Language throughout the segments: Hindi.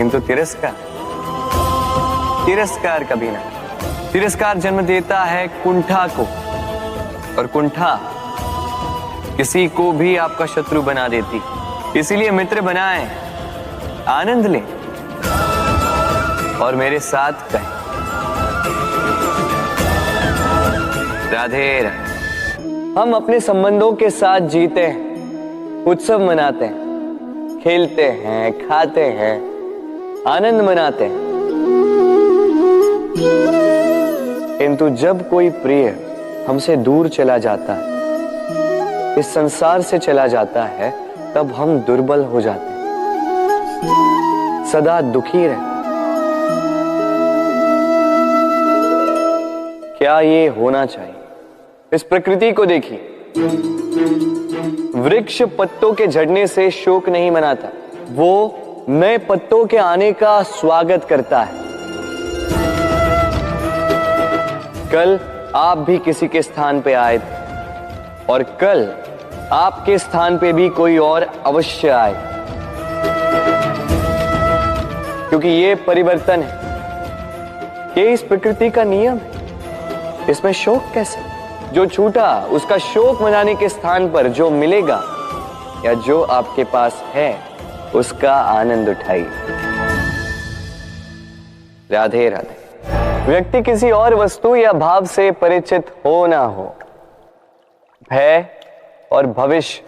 किंतु तिरस्कार कभी ना। तिरस्कार जन्म देता है कुंठा को, और कुंठा किसी को भी आपका शत्रु बना देती। इसीलिए मित्र बनाएं, आनंद लें और मेरे साथ कहें राधे राधे। हम अपने संबंधों के साथ जीते हैं, उत्सव मनाते हैं, खेलते हैं, खाते हैं, आनंद मनाते हैं, किंतु जब कोई प्रिय हमसे दूर चला जाता है, इस संसार से चला जाता है, तब हम दुर्बल हो जाते हैं, सदा दुखी रहते हैं। क्या ये होना चाहिए? इस प्रकृति को देखिए, वृक्ष पत्तों के झड़ने से शोक नहीं मनाता, वो नए पत्तों के आने का स्वागत करता है। कल आप भी किसी के स्थान पे आए थे, और कल आपके स्थान पे भी कोई और अवश्य आए, क्योंकि ये परिवर्तन है, ये इस प्रकृति का नियम है। इसमें शोक कैसे? जो छूटा उसका शोक मनाने के स्थान पर जो मिलेगा या जो आपके पास है उसका आनंद उठाइए। राधे राधे। व्यक्ति किसी और वस्तु या भाव से परिचित हो ना हो, भय और भविष्य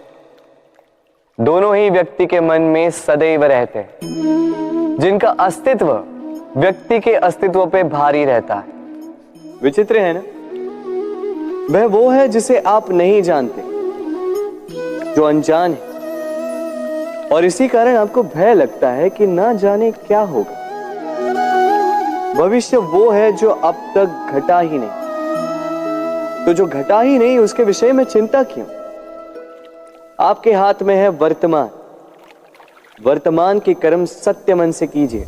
दोनों ही व्यक्ति के मन में सदैव रहते हैं, जिनका अस्तित्व व्यक्ति के अस्तित्व पे भारी रहता है। विचित्र है ना? वह वो है जिसे आप नहीं जानते, जो अनजान है, और इसी कारण आपको भय लगता है कि ना जाने क्या होगा। भविष्य वो है जो अब तक घटा ही नहीं, तो जो घटा ही नहीं उसके विषय में चिंता क्यों? आपके हाथ में है वर्तमान। वर्तमान के कर्म सत्य मन से कीजिए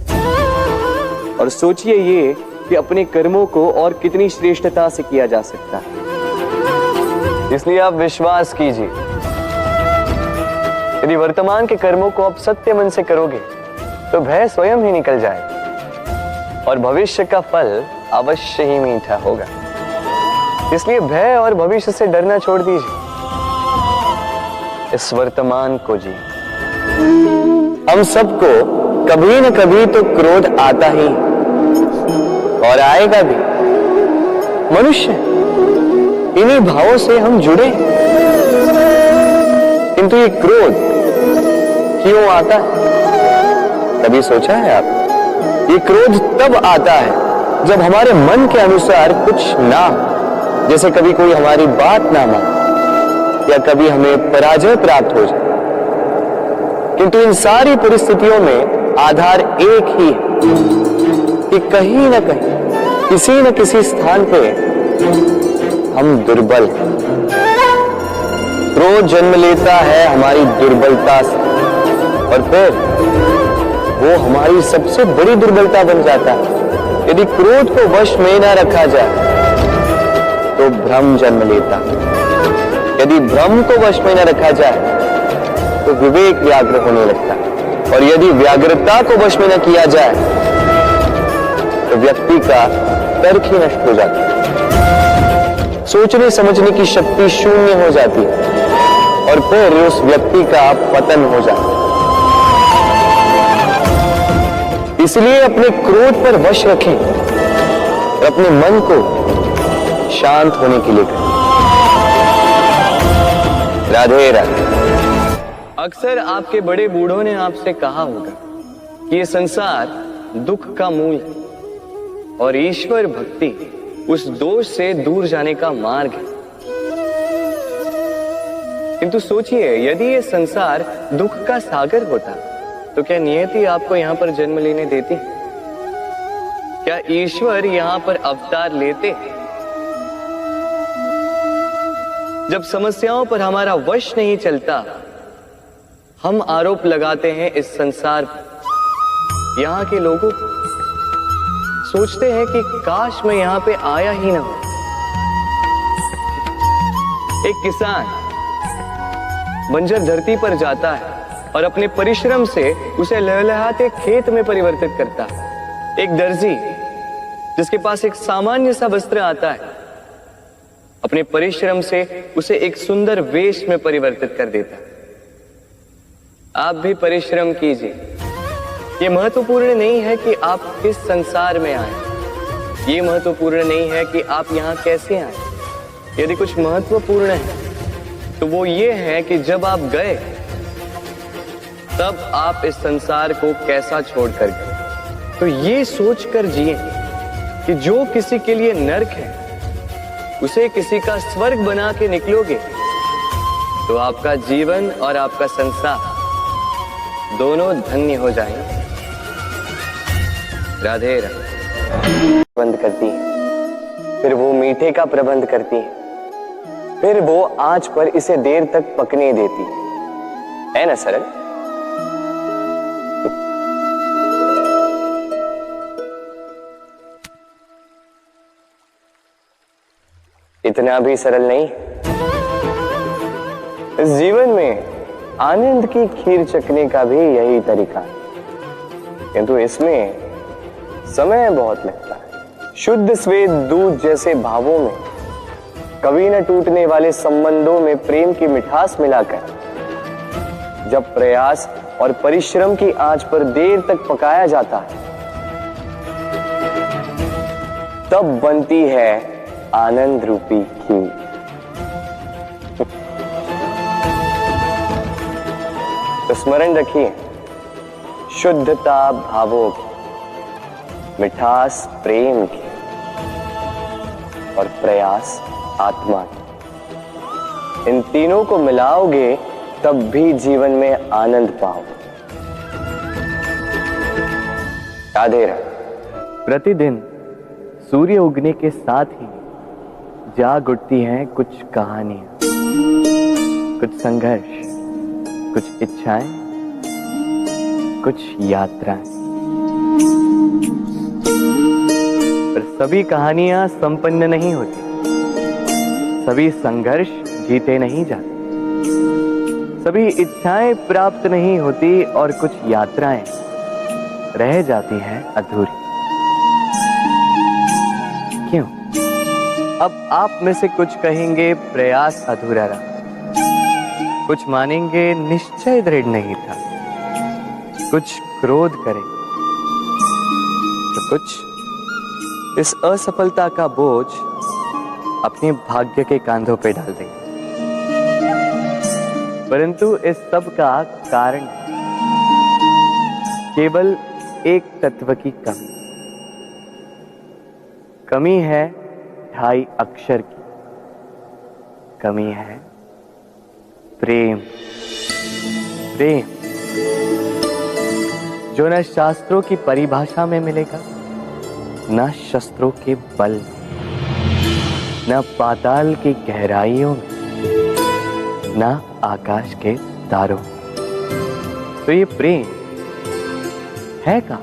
और सोचिए ये कि अपने कर्मों को और कितनी श्रेष्ठता से किया जा सकता है। इसलिए आप विश्वास कीजिए, यदि वर्तमान के कर्मों को आप सत्य मन से करोगे तो भय स्वयं ही निकल जाएगा और भविष्य का फल अवश्य ही मीठा होगा। इसलिए भय और भविष्य से डरना छोड़ दीजिए, इस वर्तमान को जी। हम सबको कभी न कभी तो क्रोध आता ही और आएगा भी। मनुष्य इन्हीं भावों से हम जुड़े, किंतु ये क्रोध क्यों आता है? कभी सोचा है आप? ये क्रोध तब आता है जब हमारे मन के अनुसार कुछ ना हो, जैसे कभी कोई हमारी बात ना माने या कभी हमें पराजय प्राप्त हो जाए। किंतु इन सारी परिस्थितियों में आधार एक ही है कि कहीं ना कहीं किसी न किसी स्थान पे हम दुर्बल हैं। क्रोध जन्म लेता है हमारी दुर्बलता से और फिर वो हमारी सबसे बड़ी दुर्बलता बन जाता है। यदि क्रोध को वश में ना रखा जाए तो भ्रम जन्म लेता है। यदि भ्रम को वश में न रखा जाए तो विवेक व्याग्र होने लगता है, और यदि व्याग्रता को वश में न किया जाए तो व्यक्ति का तर्क ही नष्ट हो जाता है, सोचने समझने की शक्ति शून्य हो जाती है और फिर उस व्यक्ति का पतन हो जाता है। इसलिए अपने क्रोध पर वश रखें और अपने मन को शांत होने के लिए करें। राधे राधे। अक्सर आपके बड़े बूढ़ों ने आपसे कहा होगा कि ये संसार दुख का मूल है और ईश्वर भक्ति उस दोष से दूर जाने का मार्ग है। किंतु सोचिए, यदि ये संसार दुख का सागर होता तो क्या नियति आपको यहां पर जन्म लेने देती? क्या ईश्वर यहां पर अवतार लेते? जब समस्याओं पर हमारा वश नहीं चलता, हम आरोप लगाते हैं इस संसार पर। यहाँ के लोगों सोचते हैं कि काश मैं यहाँ पे आया ही ना हो। एक किसान बंजर धरती पर जाता है और अपने परिश्रम से उसे लहलहाते खेत में परिवर्तित करता है। एक दर्जी जिसके पास एक सामान्य सा वस्त्र आता है, अपने परिश्रम से उसे एक सुंदर वेश में परिवर्तित कर देता है। आप भी परिश्रम कीजिए। ये महत्वपूर्ण नहीं है कि आप किस संसार में आए, ये महत्वपूर्ण नहीं है कि आप यहाँ कैसे आए। यदि कुछ महत्वपूर्ण है तो वो ये है कि जब आप गए तब आप इस संसार को कैसा छोड़कर गए। तो ये सोचकर जिए कि जो किसी के लिए नरक है उसे किसी का स्वर्ग बना के निकलोगे तो आपका जीवन और आपका संसार दोनों धन्य हो जाएंगे। राधे राधे। बंद करती है, फिर वो मीठे का प्रबंध करती है, फिर वो आंच पर इसे देर तक पकने देती है ना सरल? इतना भी सरल नहीं। इस जीवन में आनंद की खीर चखने का भी यही तरीका है, किंतु इसमें समय बहुत लगता है। शुद्ध श्वेत दूध जैसे भावों में, कभी न टूटने वाले संबंधों में प्रेम की मिठास मिलाकर जब प्रयास और परिश्रम की आंच पर देर तक पकाया जाता है तब बनती है आनंद रूपी खीर। तो स्मरण रखिए, शुद्धता भावों की, मिठास प्रेम की और प्रयास आत्मा की, इन तीनों को मिलाओगे तब भी जीवन में आनंद पाओगे। राधे राधे। प्रतिदिन सूर्य उगने के साथ ही जाग उठती हैं कुछ कहानियां, कुछ संघर्ष, कुछ इच्छाएं, कुछ यात्राएं। पर सभी कहानियां संपन्न नहीं होती, सभी संघर्ष जीते नहीं जाते, सभी इच्छाएं प्राप्त नहीं होती और कुछ यात्राएं रह जाती हैं अधूरी। क्यों? अब आप में से कुछ कहेंगे प्रयास अधूरा रहा, कुछ मानेंगे निश्चय दृढ़ नहीं था, कुछ क्रोध करेंगे, तो कुछ इस असफलता का बोझ अपने भाग्य के कांधों पे डाल देंगे। परंतु इस सब का कारण केवल एक तत्व की कमी है 2.5 अक्षर की कमी है, प्रेम। प्रेम जो न शास्त्रों की परिभाषा में मिलेगा, न शस्त्रों के बल, न पाताल की गहराइयों में, न आकाश के तारों। तो ये प्रेम है कहाँ?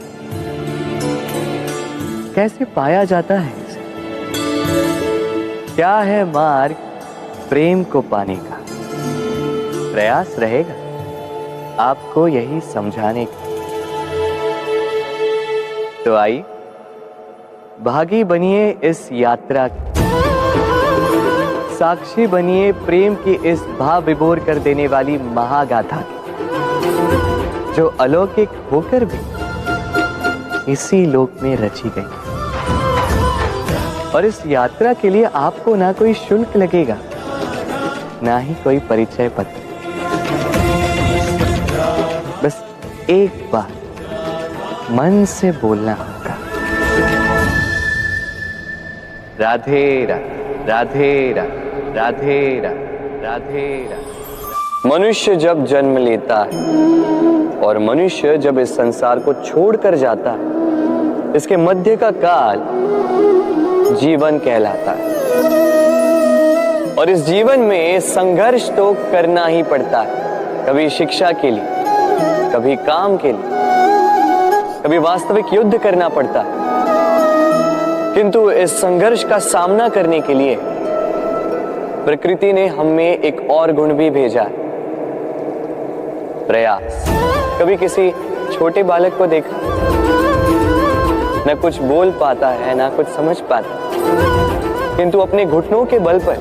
कैसे पाया जाता है इसे? क्या है मार्ग प्रेम को पाने का? प्रयास रहेगा आपको यही समझाने का। तो आई भागी बनिए इस यात्रा की, साक्षी बनिए प्रेम की इस भाव विभोर कर देने वाली महागाथा की, जो अलौकिक होकर भी इसी लोक में रची गई। और इस यात्रा के लिए आपको ना कोई शुल्क लगेगा, ना ही कोई परिचय पत्र। बस एक बार मन से बोलना होगा, राधे राधे राधे राधे राधे राधे राधे राधे। मनुष्य जब जन्म लेता है और मनुष्य जब इस संसार को छोड़कर जाता है, इसके मध्य का काल जीवन कहलाता है। और इस जीवन में संघर्ष तो करना ही पड़ता है, कभी शिक्षा के लिए, कभी काम के लिए, कभी वास्तविक युद्ध करना पड़ता है। किंतु इस संघर्ष का सामना करने के लिए प्रकृति ने हम में एक और गुण भी भेजा है, प्रयास। कभी किसी छोटे बालक को देखा, न कुछ बोल पाता है ना कुछ समझ पाता, किंतु अपने घुटनों के बल पर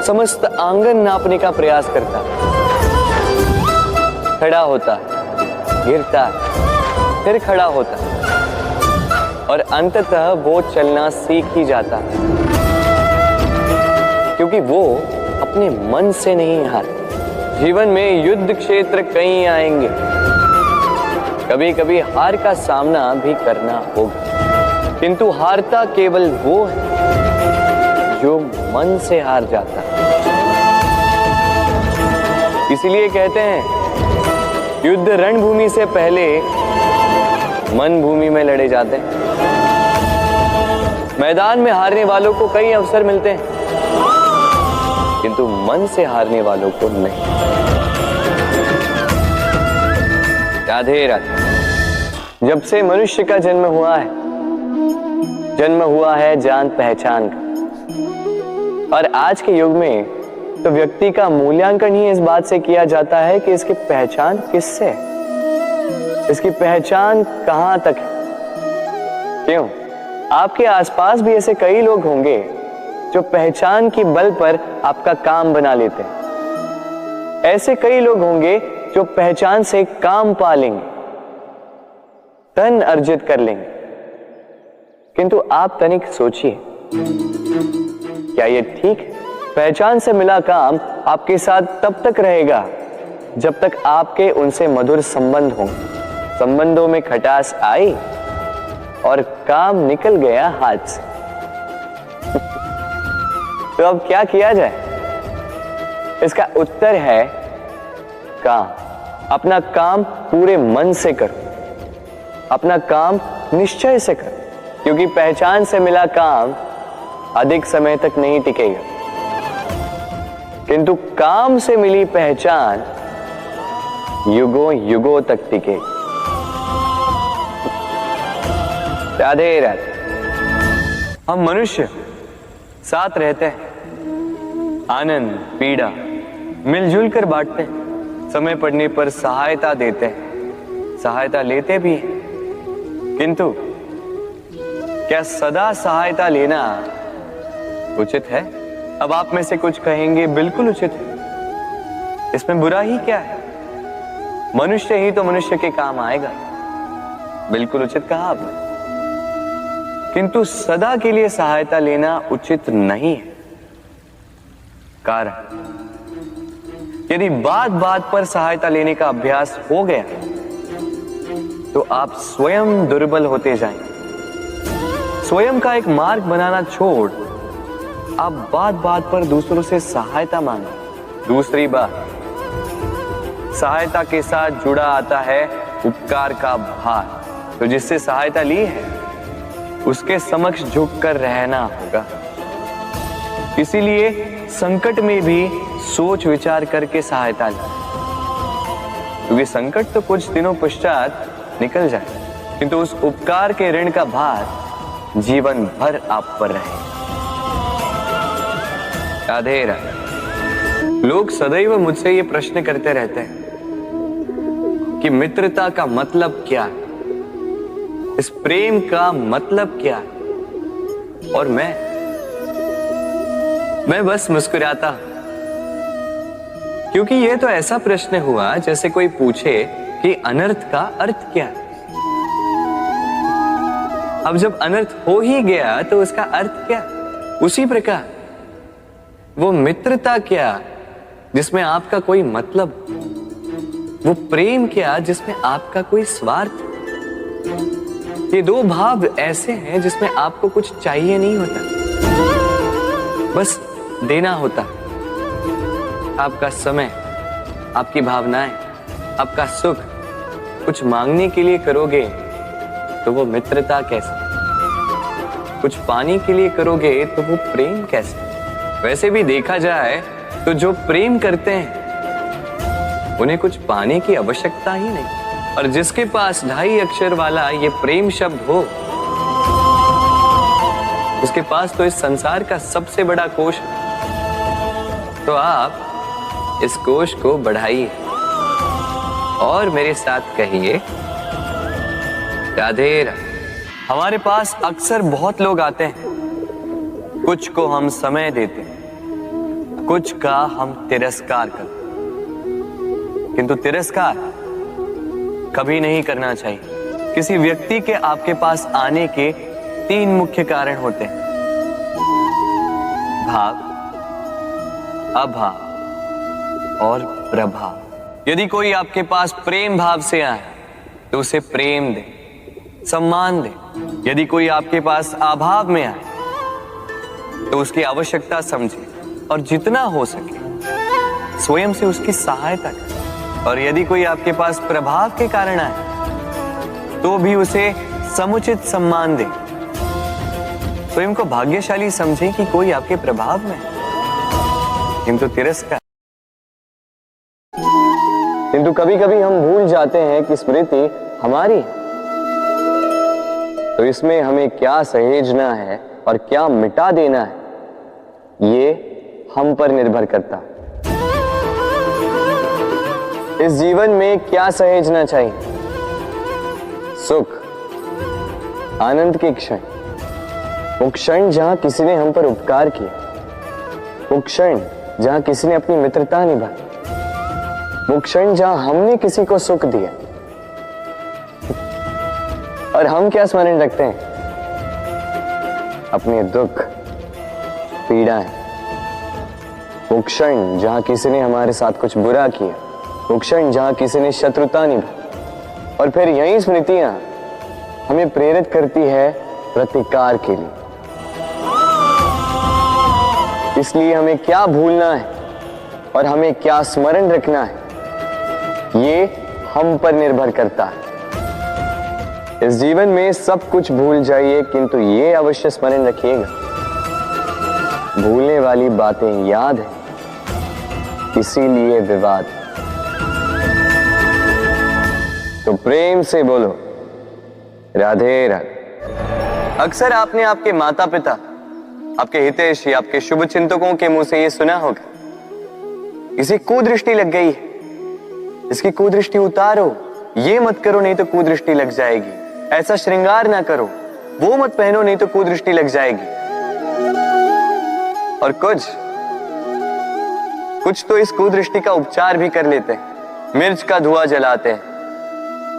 समस्त आंगन नापने का प्रयास करता, खड़ा होता, गिरता, फिर खड़ा होता और अंततः वो चलना सीख ही जाता, क्योंकि वो अपने मन से नहीं हारा। जीवन में युद्ध क्षेत्र कई आएंगे, कभी कभी हार का सामना भी करना होगा, किंतु हारता केवल वो है जो मन से हार जाता है। इसीलिए कहते हैं युद्ध रणभूमि से पहले मन भूमि में लड़े जाते हैं। मैदान में हारने वालों को कई अवसर मिलते हैं, किंतु मन से हारने वालों को नहीं। राधे राधे। जब से मनुष्य का जन्म हुआ है जान पहचान का। और आज के युग में तो व्यक्ति का मूल्यांकन ही इस बात से किया जाता है कि इसकी पहचान किससे है, इसकी पहचान कहां तक है। क्यों? आपके आसपास भी ऐसे कई लोग होंगे जो पहचान की बल पर आपका काम बना लेते हैं। ऐसे कई लोग होंगे जो पहचान से काम पा लेंगे, धन अर्जित कर लेंगे, किंतु आप तनिक सोचिए, क्या ये ठीक है? पहचान से मिला काम आपके साथ तब तक रहेगा जब तक आपके उनसे मधुर संबंध हों। संबंधों में खटास आई और काम निकल गया हाथ से। तो अब क्या किया जाए? इसका उत्तर है काम। अपना काम पूरे मन से करो, अपना काम निश्चय से करो, क्योंकि पहचान से मिला काम अधिक समय तक नहीं टिकेगा, किंतु काम से मिली पहचान युगों युगों तक टिकेगी। राधे राधे। हम मनुष्य साथ रहते हैं, आनंद पीड़ा मिलजुल कर बांटते हैं, समय पड़ने पर सहायता देते हैं, सहायता लेते भी हैं, किंतु क्या सदा सहायता लेना उचित है? अब आप में से कुछ कहेंगे बिल्कुल उचित है, इसमें बुरा ही क्या है? मनुष्य ही तो मनुष्य के काम आएगा। बिल्कुल उचित कहा आपने, किंतु सदा के लिए सहायता लेना उचित नहीं है। कारण, यदि बात बात पर सहायता लेने का अभ्यास हो गया तो आप स्वयं दुर्बल होते जाएंगे। स्वयं का एक मार्ग बनाना छोड़ आप बात बात पर दूसरों से सहायता मांगो। दूसरी बात, सहायता के साथ जुड़ा आता है उपकार का भार, तो जिससे सहायता ली है उसके समक्ष झुककर रहना होगा। इसीलिए संकट में भी सोच विचार करके सहायता लें, क्योंकि संकट तो कुछ दिनों पश्चात निकल जाए, किंतु उस उपकार के ऋण का भार जीवन भर आप पर रहे। राधे राधे। लोग सदैव मुझसे ये प्रश्न करते रहते हैं कि मित्रता का मतलब क्या है, इस प्रेम का मतलब क्या है, और मैं बस मुस्कुराता, क्योंकि यह तो ऐसा प्रश्न हुआ जैसे कोई पूछे कि अनर्थ का अर्थ क्या है। अब जब अनर्थ हो ही गया तो उसका अर्थ क्या? उसी प्रकार वो मित्रता क्या जिसमें आपका कोई मतलब, वो प्रेम क्या जिसमें आपका कोई स्वार्थ। ये दो भाव ऐसे हैं जिसमें आपको कुछ चाहिए नहीं होता, बस देना होता। आपका समय, आपकी भावनाएं, आपका सुख कुछ मांगने के लिए करोगे तो वो मित्रता कैसे? कुछ पाने के लिए करोगे तो वो प्रेम कैसे? वैसे भी देखा जाए तो जो प्रेम करते हैं उन्हें कुछ पाने की आवश्यकता ही नहीं, और जिसके पास 2.5 अक्षर वाला ये प्रेम शब्द हो उसके पास तो इस संसार का सबसे बड़ा कोश है। तो आप इस कोश को बढ़ाइए, और मेरे साथ कहिए राधे राधे। हमारे पास अक्सर बहुत लोग आते हैं, कुछ को हम समय देते हैं, कुछ का हम तिरस्कार करते हैं, किंतु तिरस्कार कभी नहीं करना चाहिए। किसी व्यक्ति के आपके पास आने के 3 मुख्य कारण होते हैं: भाव, अभाव और प्रभाव। यदि कोई आपके पास प्रेम भाव से आए तो उसे प्रेम दे, सम्मान दे। यदि कोई आपके पास अभाव में आए तो उसकी आवश्यकता समझे और जितना हो सके स्वयं से उसकी सहायता करें। और यदि कोई आपके पास प्रभाव के कारण आए तो भी उसे समुचित सम्मान दे। स्वयं को भाग्यशाली समझे कि कोई आपके प्रभाव में है, किंतु तिरस्कार। किंतु कभी कभी हम भूल जाते हैं कि स्मृति हमारी है, तो इसमें हमें क्या सहेजना है और क्या मिटा देना है, ये हम पर निर्भर करता है। इस जीवन में क्या सहेजना चाहिए? सुख, आनंद के क्षण, वो क्षण जहां किसी ने हम पर उपकार किया, वो क्षण जहां किसी ने अपनी मित्रता निभाई, वो क्षण जहां हमने किसी को सुख दिया। और हम क्या स्मरण रखते हैं? अपने दुख, पीड़ाएं। वो क्षण जहां किसी ने हमारे साथ कुछ बुरा किया, वो क्षण जहां किसी ने शत्रुता निभाई। और फिर यही स्मृतियां हमें प्रेरित करती है प्रतिकार के लिए। इसलिए हमें क्या भूलना है और हमें क्या स्मरण रखना है, ये हम पर निर्भर करता है। इस जीवन में सब कुछ भूल जाइए, किंतु ये अवश्य स्मरण रखिएगा, भूलने वाली बातें याद है, इसीलिए विवाद। तो प्रेम से बोलो राधे राधे। अक्सर आपने आपके माता पिता, आपके हितैषी, आपके शुभ चिंतकों के मुंह से ये सुना होगा, इसे कुदृष्टि लग गई है, इसकी कुदृष्टि उतारो, ये मत करो नहीं तो कुदृष्टि लग जाएगी, ऐसा श्रृंगार ना करो, वो मत पहनो नहीं तो कुदृष्टि लग जाएगी। और कुछ तो इस कुदृष्टि का उपचार भी कर लेते हैं। मिर्च का धुआं जलाते हैं,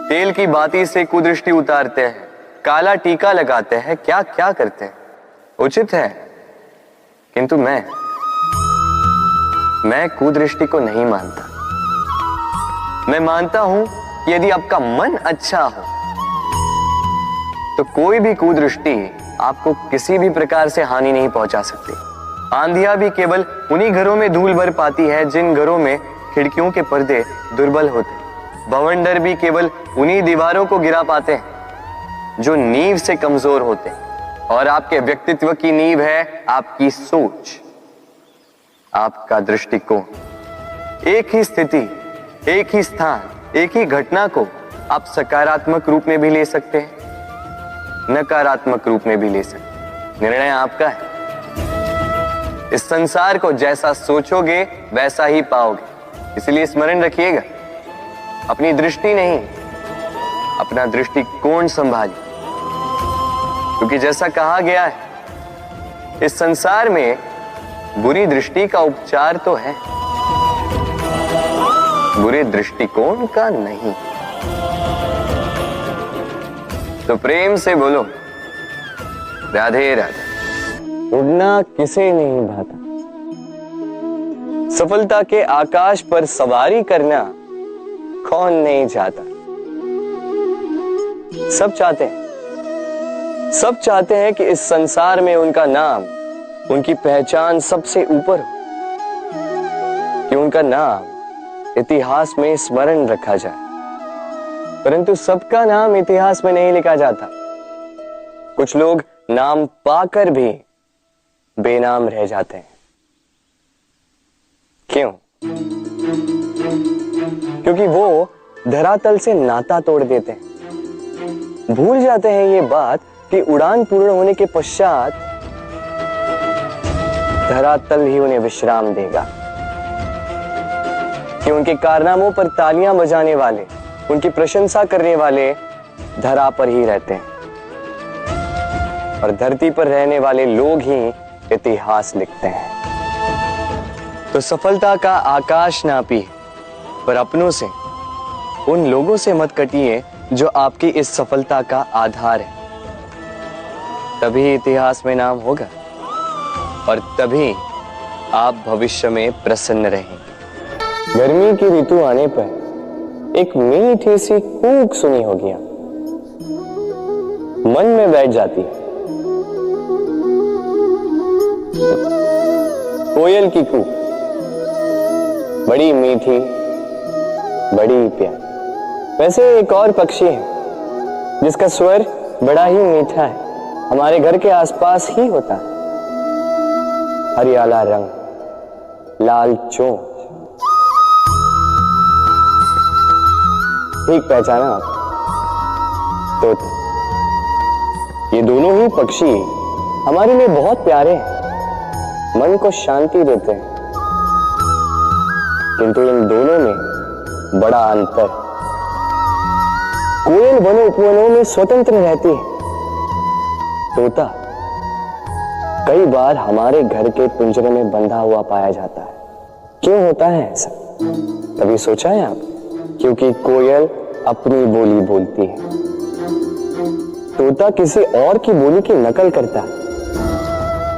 तेल की बाती से कुदृष्टि उतारते हैं, काला टीका लगाते हैं, क्या क्या करते हैं। उचित है, किंतु मैं कुदृष्टि को नहीं मानता। मैं मानता हूं कि यदि आपका मन अच्छा हो तो कोई भी कुदृष्टि आपको किसी भी प्रकार से हानि नहीं पहुंचा सकती। आंधियां भी केवल उन्हीं घरों में धूल भर पाती है जिन घरों में खिड़कियों के पर्दे दुर्बल होते। बवंडर भी केवल उन्हीं दीवारों को गिरा पाते हैं जो नींव से कमजोर होते। और आपके व्यक्तित्व की नींव है आपकी सोच, आपका दृष्टिकोण। एक ही स्थिति, एक ही स्थान, एक ही घटना को आप सकारात्मक रूप में भी ले सकते हैं, नकारात्मक रूप में भी ले सकते हैं। निर्णय आपका है। इस संसार को जैसा सोचोगे वैसा ही पाओगे। इसलिए स्मरण रखिएगा, अपनी दृष्टि नहीं, अपना दृष्टिकोण संभालिए। क्योंकि जैसा कहा गया है, इस संसार में बुरी दृष्टि का उपचार तो है, बुरे दृष्टिकोण का नहीं। तो प्रेम से बोलो राधे राधे। उड़ना किसे नहीं भाता, सफलता के आकाश पर सवारी करना कौन नहीं चाहता। सब चाहते हैं कि इस संसार में उनका नाम, उनकी पहचान सबसे ऊपर हो, कि उनका नाम इतिहास में स्मरण रखा जाए। परंतु सबका नाम इतिहास में नहीं लिखा जाता। कुछ लोग नाम पाकर भी बेनाम रह जाते हैं। क्यों? क्योंकि वो धरातल से नाता तोड़ देते हैं। भूल जाते हैं ये बात कि उड़ान पूर्ण होने के पश्चात धरातल ही उन्हें विश्राम देगा। कि उनके कारनामों पर तालियां बजाने वाले, उनकी प्रशंसा करने वाले धरा पर ही रहते हैं और धरती पर रहने वाले लोग ही इतिहास लिखते हैं। तो सफलता का आकाश नापी, पर अपनों से, उन लोगों से मत कटिए जो आपकी इस सफलता का आधार है। तभी इतिहास में नाम होगा और तभी आप भविष्य में प्रसन्न रहेंगे। गर्मी की ऋतु आने पर एक मीठी सी कूक सुनी होगी, मन में बैठ जाती है। कोयल की कूक, बड़ी मीठी, बड़ी प्यारी। वैसे एक और पक्षी है जिसका स्वर बड़ा ही मीठा है, हमारे घर के आसपास ही होता है। हरियाला रंग, लाल चोंच। ठीक पहचाना आप, तोता। ये दोनों ही पक्षी हमारे लिए बहुत प्यारे हैं, मन को शांति देते हैं, किंतु इन दोनों में बड़ा अंतर। कोयल वनों उपवनों में स्वतंत्र रहती है, तोता कई बार हमारे घर के पिंजरे में बंधा हुआ पाया जाता है। क्यों होता है ऐसा, कभी सोचा है आप? क्योंकि कोयल अपनी बोली बोलती है, तोता किसी और की बोली की नकल करता है।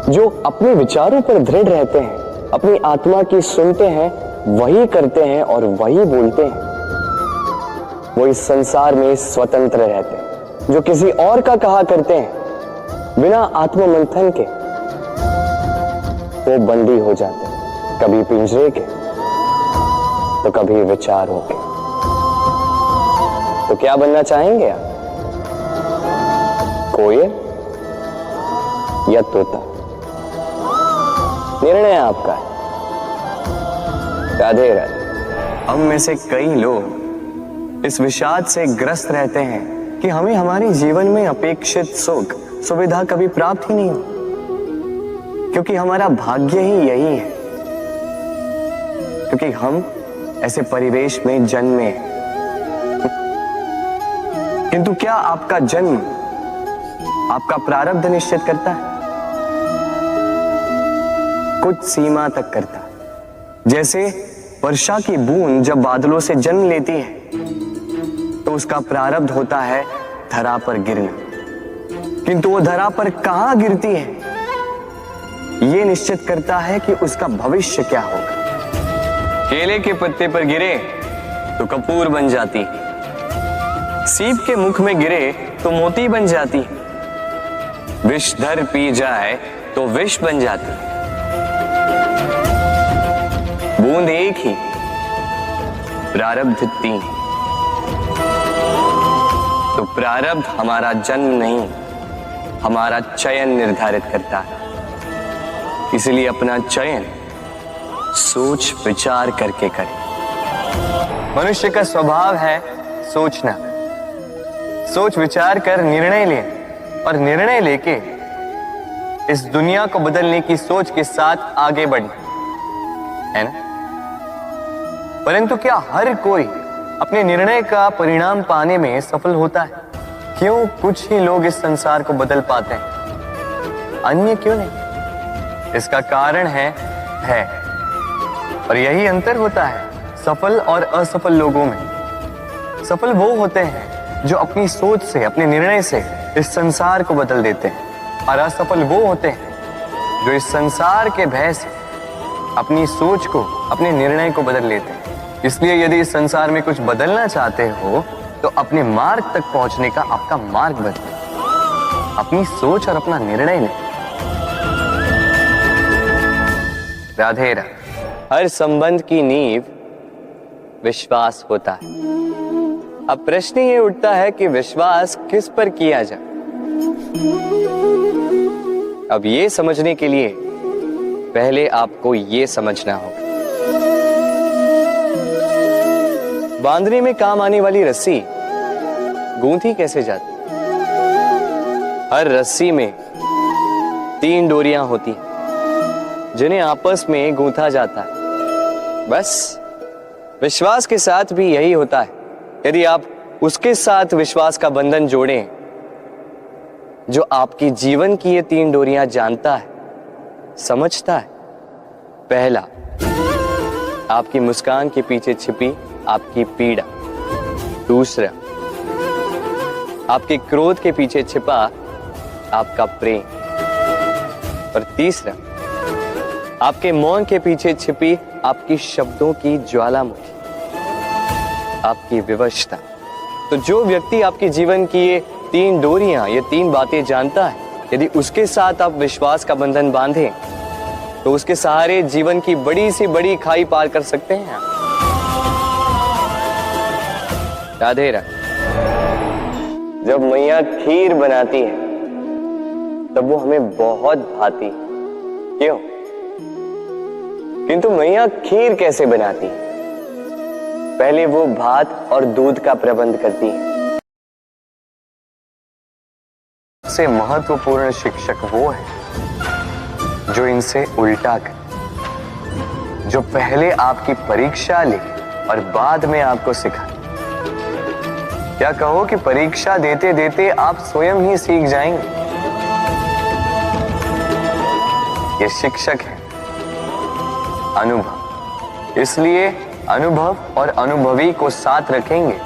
जो अपने विचारों पर दृढ़ रहते हैं, अपनी आत्मा की सुनते हैं, वही करते हैं और वही बोलते हैं। वो इस संसार में स्वतंत्र रहते हैं। जो किसी और का कहा करते हैं बिना आत्ममंथन के, वो बंदी हो जाते हैं, कभी पिंजरे के तो कभी विचारों के। तो क्या बनना चाहेंगे आप, कोयल या तोता? निर्णय आपका है। राधे राधे। हम में से कई लोग इस विषाद से ग्रस्त रहते हैं कि हमें हमारे जीवन में अपेक्षित सुख सुविधा कभी प्राप्त ही नहीं हो, क्योंकि हमारा भाग्य ही यही है, क्योंकि हम ऐसे परिवेश में जन्मे। किंतु क्या आपका जन्म आपका प्रारब्ध निश्चित करता है? कुछ सीमा तक करता है। जैसे वर्षा की बूंद जब बादलों से जन्म लेती है तो उसका प्रारब्ध होता है धरा पर गिरना, किंतु वो धरा पर कहां गिरती है ये निश्चित करता है कि उसका भविष्य क्या होगा। केले के पत्ते पर गिरे तो कपूर बन जाती, सीप के मुख में गिरे तो मोती बन जाती, विषधर पी जाए तो विष बन जाती। बूंद एक ही, प्रारब्ध तीन। तो प्रारब्ध हमारा जन्म नहीं, हमारा चयन निर्धारित करता है। इसलिए अपना चयन सोच विचार करके करें। मनुष्य का स्वभाव है सोचना, सोच विचार कर निर्णय ले और निर्णय लेके इस दुनिया को बदलने की सोच के साथ आगे बढ़ना है ना। परंतु क्या हर कोई अपने निर्णय का परिणाम पाने में सफल होता है? क्यों कुछ ही लोग इस संसार को बदल पाते हैं, अन्य क्यों नहीं? इसका कारण है भय, और यही अंतर होता है सफल और असफल लोगों में। सफल वो होते हैं जो अपनी सोच से, अपने निर्णय से इस संसार को बदल देते हैं, और असफल वो होते हैं जो इस संसार के भय से अपनी सोच को, अपने निर्णय को बदल लेते हैं। इसलिए यदि इस संसार में कुछ बदलना चाहते हो तो अपने मार्ग तक पहुंचने का आपका मार्ग बदलें, अपनी सोच और अपना निर्णय लें। राधे राधे। हर संबंध की नींव विश्वास होता है। अब प्रश्न ये उठता है कि विश्वास किस पर किया जाए। अब ये समझने के लिए पहले आपको ये समझना होगा, बांधने में काम आने वाली रस्सी गूंथी कैसे जाती? हर रस्सी में 3 डोरियां होती हैं जिन्हें आपस में गूंथा जाता है। बस विश्वास के साथ भी यही होता है। यदि आप उसके साथ विश्वास का बंधन जोड़ें जो आपकी जीवन की ये 3 डोरियां जानता है, समझता है। पहला, आपकी मुस्कान के पीछे छिपी आपकी पीड़ा। दूसरा, आपके क्रोध के पीछे छिपा आपका प्रेम। और तीसरा, आपके मौन के पीछे छिपी आपकी शब्दों की ज्वालामुखी, आपकी विवशता। तो जो व्यक्ति आपके जीवन की ये 3 डोरियां, ये 3 बातें जानता है, यदि उसके साथ आप विश्वास का बंधन बांधें तो उसके सहारे जीवन की बड़ी से बड़ी खाई पार कर सकते हैं। राधे राधे। जब मैया खीर बनाती है तब वो हमें बहुत भाती। क्यों? किंतु मैया खीर कैसे बनाती है? पहले वो भात और दूध का प्रबंध करती है। सबसे महत्वपूर्ण शिक्षक वो है जो इनसे उल्टा करे, जो पहले आपकी परीक्षा ले और बाद में आपको सिखाए। क्या कहो कि परीक्षा देते देते आप स्वयं ही सीख जाएंगे। ये शिक्षक है अनुभव। इसलिए अनुभव और अनुभवी को साथ रखेंगे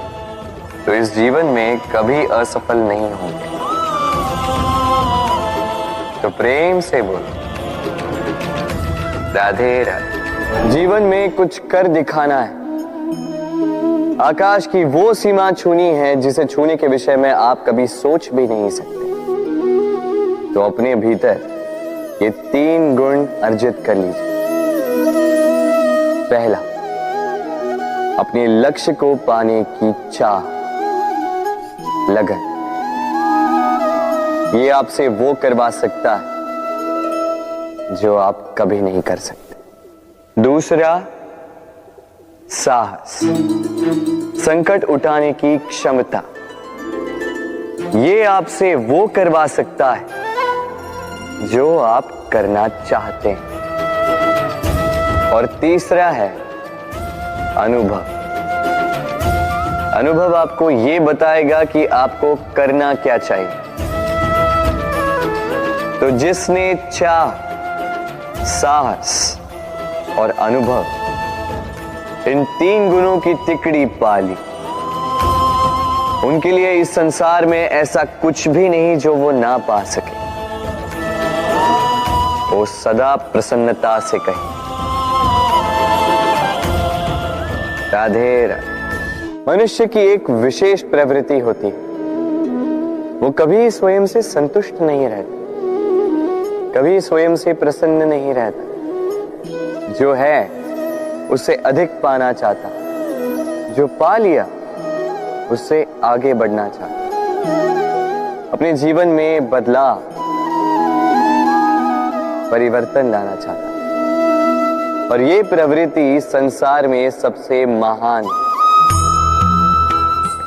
तो इस जीवन में कभी असफल नहीं होंगे। तो प्रेम से बोलो राधे राधे। जीवन में कुछ कर दिखाना है। आकाश की वो सीमा छूनी है जिसे छूने के विषय में आप कभी सोच भी नहीं सकते। तो अपने भीतर ये 3 गुण अर्जित कर लीजिए। पहला, अपने लक्ष्य को पाने की चाह, लगन। ये आपसे वो करवा सकता है जो आप कभी नहीं कर सकते। दूसरा, साहस, संकट उठाने की क्षमता। ये आपसे वो करवा सकता है जो आप करना चाहते हैं। और तीसरा है अनुभव। अनुभव आपको ये बताएगा कि आपको करना क्या चाहिए। तो जिसने चाह, साहस और अनुभव, इन 3 गुणों की तिकड़ी पाली, उनके लिए इस संसार में ऐसा कुछ भी नहीं जो वो ना पा सके। वो सदा प्रसन्नता से कहे राधे राधे। मनुष्य की एक विशेष प्रवृत्ति होती है, वो कभी स्वयं से संतुष्ट नहीं रहता, कभी स्वयं से प्रसन्न नहीं रहता। जो है उससे अधिक पाना चाहता, जो पा लिया उससे आगे बढ़ना चाहता, अपने जीवन में बदलाव, परिवर्तन लाना चाहता। और ये प्रवृत्ति संसार में सबसे महान है,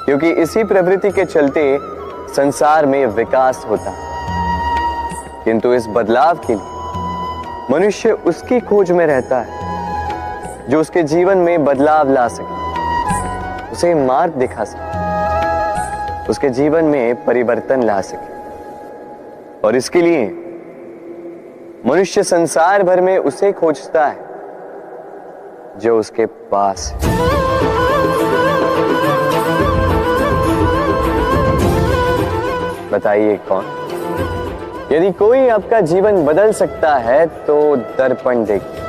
क्योंकि इसी प्रवृत्ति के चलते संसार में विकास होता है। किंतु इस बदलाव के लिए मनुष्य उसकी खोज में रहता है जो उसके जीवन में बदलाव ला सके, उसे मार्ग दिखा सके, उसके जीवन में परिवर्तन ला सके। और इसके लिए मनुष्य संसार भर में उसे खोजता है जो उसके पास है। बताइए कौन? यदि कोई आपका जीवन बदल सकता है तो दर्पण देखिए।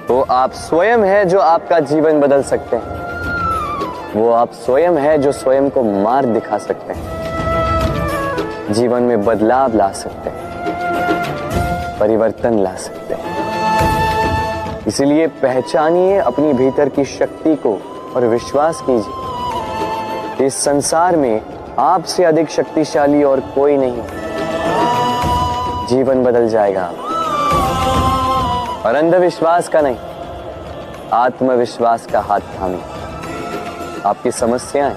वो आप स्वयं है जो आपका जीवन बदल सकते हैं। वो आप स्वयं है जो स्वयं को मार्ग दिखा सकते हैं, जीवन में बदलाव ला सकते हैं, परिवर्तन ला सकते हैं। इसलिए पहचानिए अपनी भीतर की शक्ति को और विश्वास कीजिए कि इस संसार में आपसे अधिक शक्तिशाली और कोई नहीं। जीवन बदल जाएगा। और अंधविश्वास का नहीं, आत्मविश्वास का हाथ थामिए। आपकी समस्याएं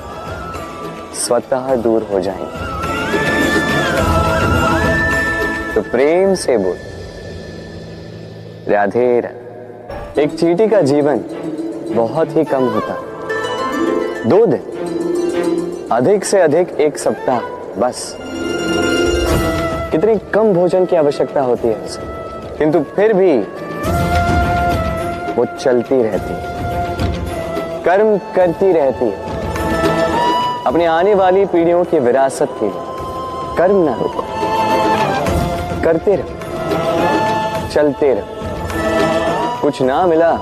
स्वतः दूर हो जाएंगी। तो प्रेम से बोल राधे राधे। एक चींटी का जीवन बहुत ही कम होता है। 2 दिन, अधिक से अधिक 1 सप्ताह, बस। कितनी कम भोजन की आवश्यकता होती है उसे, किंतु फिर भी वो चलती रहती है, कर्म करती रहती है, अपनी आने वाली पीढ़ियों की विरासत के लिए। कर्म ना रुको, करते रहो, चलते रहो। कुछ ना मिला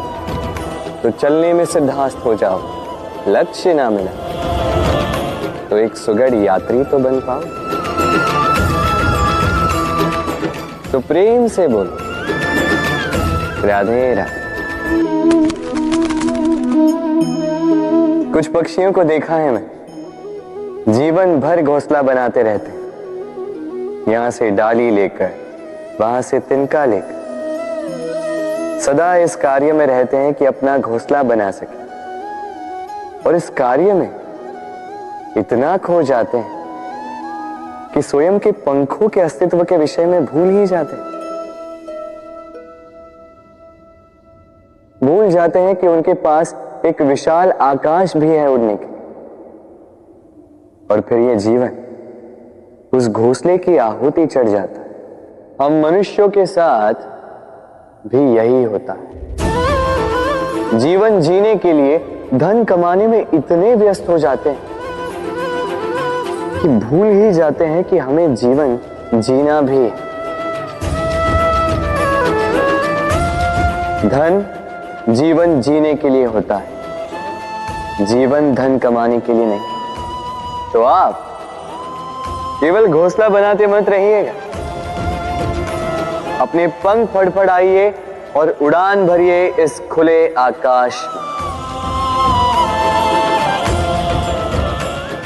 तो चलने में सिद्धहस्त हो जाओ, लक्ष्य ना मिला तो एक सुगढ़ यात्री तो बन पाओ। तो प्रेम से बोलो, राधे राधे। कुछ पक्षियों को देखा है मैं, जीवन भर घोंसला बनाते रहते हैं, यहां से डाली लेकर, वहां से तिनका लेकर, सदा इस कार्य में रहते हैं कि अपना घोंसला बना सके, और इस कार्य में इतना खो जाते हैं कि स्वयं के पंखों के अस्तित्व के विषय में भूल ही जाते हैं। भूल जाते हैं कि उनके पास एक विशाल आकाश भी है उड़ने के, और फिर यह जीवन उस घोंसले की आहुति चढ़ जाता है। हम मनुष्यों के साथ भी यही होता है। जीवन जीने के लिए धन कमाने में इतने व्यस्त हो जाते हैं कि भूल ही जाते हैं कि हमें जीवन जीना भी है। धन जीवन जीने के लिए होता है, जीवन धन कमाने के लिए नहीं। तो आप केवल घोंसला बनाते मत रहिएगा, अपने पंख फड़फड़ाइए और उड़ान भरिए इस खुले आकाश में।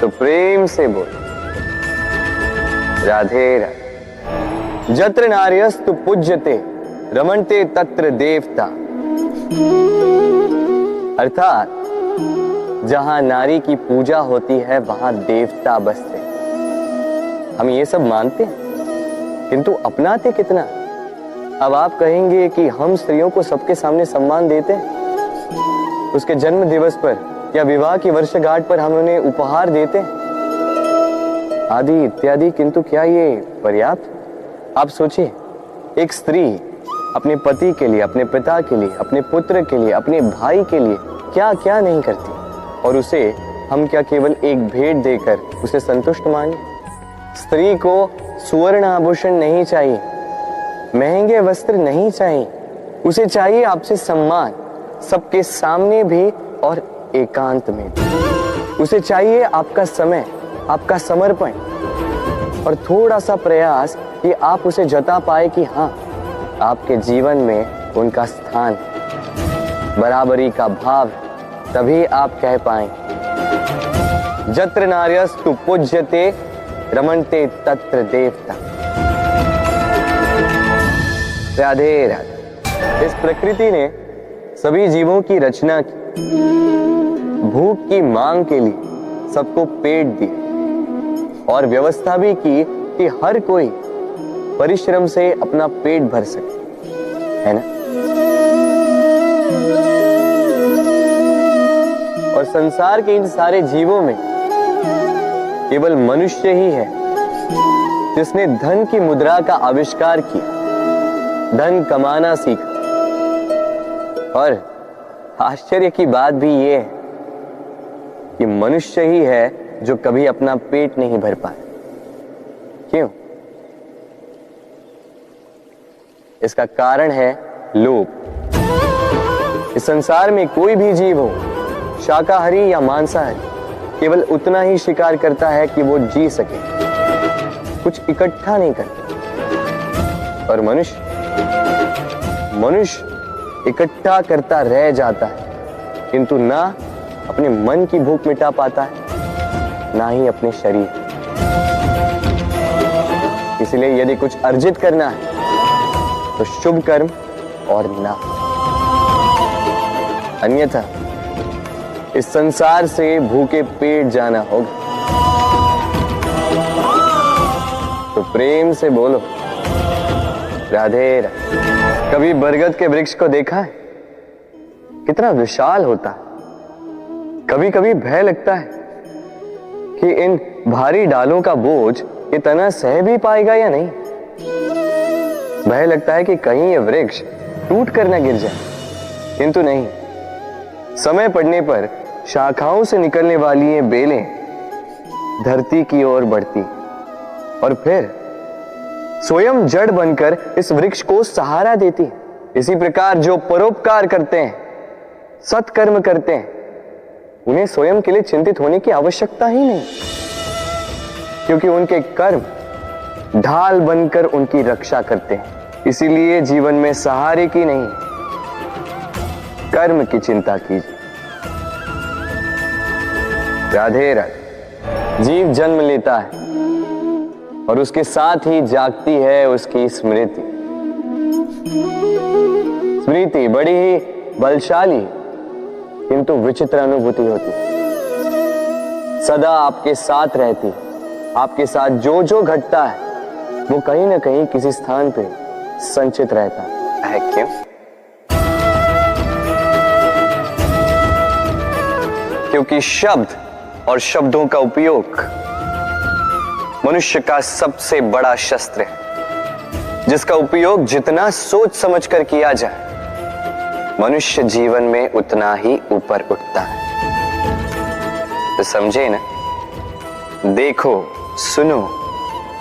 तो प्रेम से बोलो, राधे राधे। जत्र नार्यस्तु पूज्यते रमणते तत्र देवता। अर्थात जहां नारी की पूजा होती है वहां देवता बसते। हम ये सब मानते हैं, किंतु अपनाते कितना? अब आप कहेंगे कि हम स्त्रियों को सबके सामने सम्मान देते हैं, उसके जन्म दिवस पर या विवाह की वर्षगांठ पर हम उन्हें उपहार देते हैं, आदि इत्यादि, किंतु क्या ये पर्याप्त? आप सोचिए, एक स्त्री अपने पति के लिए, अपने पिता के लिए, अपने पुत्र के लिए, अपने भाई के लिए क्या क्या नहीं करती, और उसे हम क्या केवल एक भेंट देकर उसे संतुष्ट माने? स्त्री को सुवर्ण आभूषण नहीं चाहिए, महंगे वस्त्र नहीं चाहिए, उसे चाहिए आपसे सम्मान, सबके सामने भी और एकांत में भी। उसे चाहिए आपका समय, आपका समर्पण, और थोड़ा सा प्रयास कि आप उसे जता पाए कि हाँ, आपके जीवन में उनका स्थान, बराबरी का भाव। तभी आप कह पाएंगे, जत्र नार्यस्तु पूज्यते रमणते तत्र देवता। राधे राधे। इस प्रकृति ने सभी जीवों की रचना की, भूख की मांग के लिए सबको पेट दिए, और व्यवस्था भी की कि हर कोई परिश्रम से अपना पेट भर सके, है ना? और संसार के इन सारे जीवों में केवल मनुष्य ही है जिसने धन की मुद्रा का आविष्कार किया, धन कमाना सीखा। और आश्चर्य की बात भी ये है कि मनुष्य ही है जो कभी अपना पेट नहीं भर पाया। क्यों? इसका कारण है लोभ। इस संसार में कोई भी जीव हो, शाकाहारी या मांसाहारी, केवल उतना ही शिकार करता है कि वो जी सके, कुछ इकट्ठा नहीं करता। और मनुष्य इकट्ठा करता रह जाता है, किंतु ना अपने मन की भूख मिटा पाता है, ना ही अपने शरीर। इसलिए यदि कुछ अर्जित करना है तो शुभ कर्म और ना, अन्यथा इस संसार से भूखे पेट जाना होगा। तो प्रेम से बोलो, राधे राधे। कभी बरगद के वृक्ष को देखा है? कितना विशाल होता है। कभी कभी भय लगता है कि इन भारी डालों का बोझ ये तना सह भी पाएगा या नहीं। भय लगता है कि कहीं ये वृक्ष टूट कर न गिर जाए, किंतु नहीं। समय पड़ने पर शाखाओं से निकलने वाली ये बेलें धरती की ओर बढ़ती और फिर स्वयं जड़ बनकर इस वृक्ष को सहारा देती। इसी प्रकार जो परोपकार करते हैं, सत्कर्म करते हैं, उन्हें स्वयं के लिए चिंतित होने की आवश्यकता ही नहीं, क्योंकि उनके कर्म ढाल बनकर उनकी रक्षा करते हैं। इसीलिए जीवन में सहारे की नहीं, कर्म की चिंता कीजिए। राधे राधे। जीव जन्म लेता है और उसके साथ ही जागती है उसकी स्मृति। स्मृति बड़ी ही बलशाली किंतु विचित्र अनुभूति होती, सदा आपके साथ रहती। आपके साथ जो जो घटता है वो कहीं ना कहीं किसी स्थान पे संचित रहता है। क्यों? क्योंकि शब्द और शब्दों का उपयोग मनुष्य का सबसे बड़ा शस्त्र है, जिसका उपयोग जितना सोच समझ कर किया जाए, मनुष्य जीवन में उतना ही ऊपर उठता है। तो समझे ना? देखो, सुनो,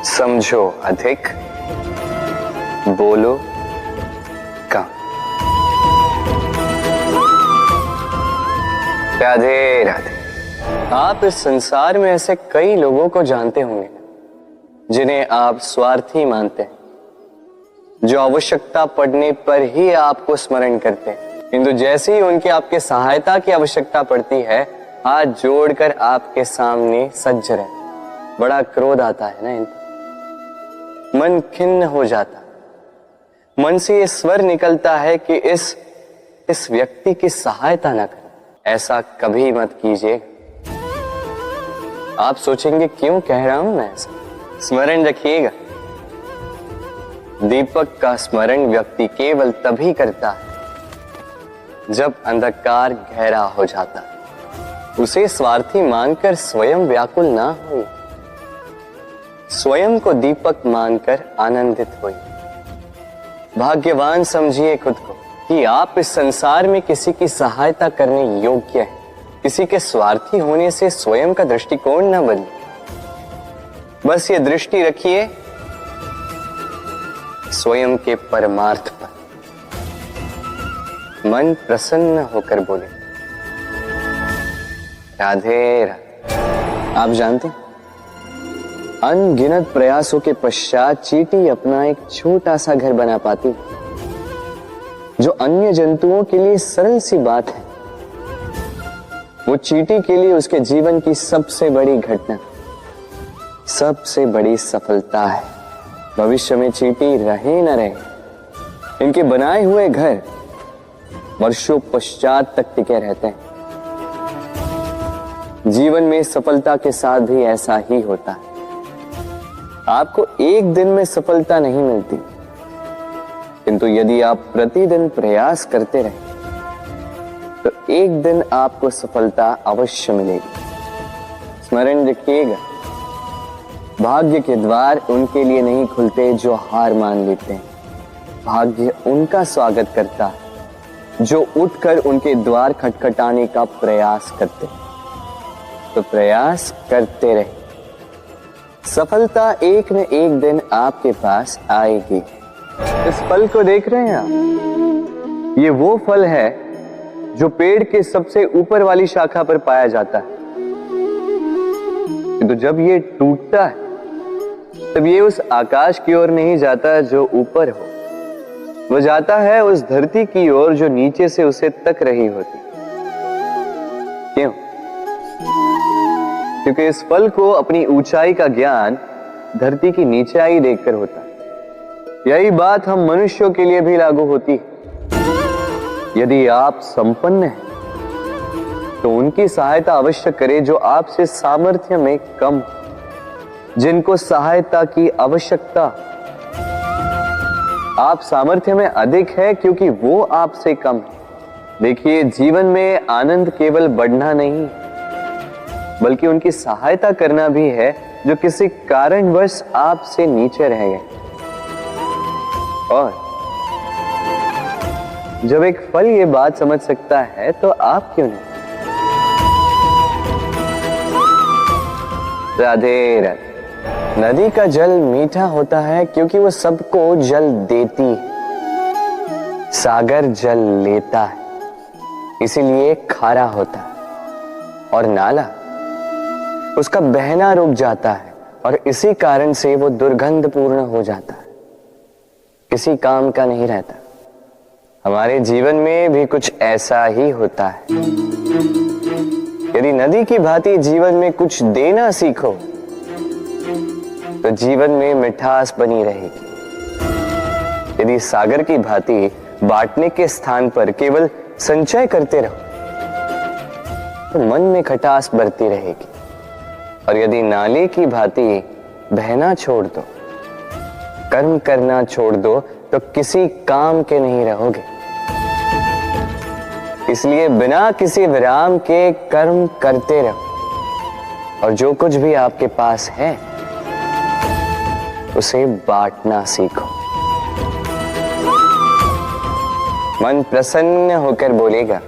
समझो अधिक, बोलो कम। राधे राधे। आप इस संसार में ऐसे कई लोगों को जानते होंगे जिन्हें आप स्वार्थी मानते हैं, जो आवश्यकता पड़ने पर ही आपको स्मरण करते हैं, किंतु जैसे ही उनकी आपके सहायता की आवश्यकता पड़ती है, हाथ जोड़कर आपके सामने सज्ज रहते। बड़ा क्रोध आता है ना इनको, मन खिन्न हो जाता, मन से ये स्वर निकलता है कि इस व्यक्ति की सहायता ना करें। ऐसा कभी मत कीजिए। आप सोचेंगे क्यों कह रहा हूं मैं ऐसा? स्मरण रखिएगा, दीपक का स्मरण व्यक्ति केवल तभी करता है जब अंधकार गहरा हो जाता है। उसे स्वार्थी मानकर स्वयं व्याकुल ना हो, स्वयं को दीपक मानकर आनंदित होइए। भाग्यवान समझिए खुद को कि आप इस संसार में किसी की सहायता करने योग्य हैं। किसी के स्वार्थी होने से स्वयं का दृष्टिकोण न बदले। बस ये दृष्टि रखिए स्वयं के परमार्थ पर। मन प्रसन्न होकर बोले राधे राधे। आप जानते हैं, अनगिनत प्रयासों के पश्चात चींटी अपना एक छोटा सा घर बना पाती, जो अन्य जंतुओं के लिए सरल सी बात है। वो चींटी के लिए उसके जीवन की सबसे बड़ी घटना, सबसे बड़ी सफलता है। भविष्य में चींटी रहे न रहे, इनके बनाए हुए घर वर्षों पश्चात तक टिके रहते हैं। जीवन में सफलता के साथ भी ऐसा ही होता है। आपको एक दिन में सफलता नहीं मिलती, किंतु यदि आप प्रतिदिन प्रयास करते रहे तो एक दिन आपको सफलता अवश्य मिलेगी। स्मरण रखिएगा, भाग्य के द्वार उनके लिए नहीं खुलते जो हार मान लेते हैं। भाग्य उनका स्वागत करता है जो उठकर उनके द्वार खटखटाने का प्रयास करते हैं। तो प्रयास करते रहे, सफलता एक न एक दिन आपके पास आएगी। इस फल को देख रहे हैं आप? ये वो फल है जो पेड़ के सबसे ऊपर वाली शाखा पर पाया जाता है। तो जब ये टूटता है तब ये उस आकाश की ओर नहीं जाता जो ऊपर हो, वो जाता है उस धरती की ओर जो नीचे से उसे तक रही होती। क्यों? क्योंकि इस फल को अपनी ऊंचाई का ज्ञान धरती की नीचाई देखकर होता है। यही बात हम मनुष्यों के लिए भी लागू होती है। यदि आप संपन्न हैं तो उनकी सहायता अवश्य करें जो आपसे सामर्थ्य में कम, जिनको सहायता की आवश्यकता। आप सामर्थ्य में अधिक है क्योंकि वो आपसे कम है, देखिए, जीवन में आनंद केवल बढ़ना नहीं बल्कि उनकी सहायता करना भी है जो किसी कारणवश आपसे नीचे रह गए। और जब एक फल ये बात समझ सकता है तो आप क्यों नहीं? राधे राधे। नदी का जल मीठा होता है क्योंकि वो सबको जल देती है। सागर जल लेता है इसीलिए खारा होता है। और नाला उसका बहना रुक जाता है और इसी कारण से वो दुर्गंधपूर्ण हो जाता है, किसी काम का नहीं रहता। हमारे जीवन में भी कुछ ऐसा ही होता है। यदि नदी की भांति जीवन में कुछ देना सीखो तो जीवन में मिठास बनी रहेगी। यदि सागर की भांति बांटने के स्थान पर केवल संचय करते रहो तो मन में खटास बढ़ती रहेगी। और यदि नाले की भांति बहना छोड़ दो, कर्म करना छोड़ दो तो किसी काम के नहीं रहोगे। इसलिए बिना किसी विराम के कर्म करते रहो और जो कुछ भी आपके पास है उसे बांटना सीखो। मन प्रसन्न होकर बोलेगा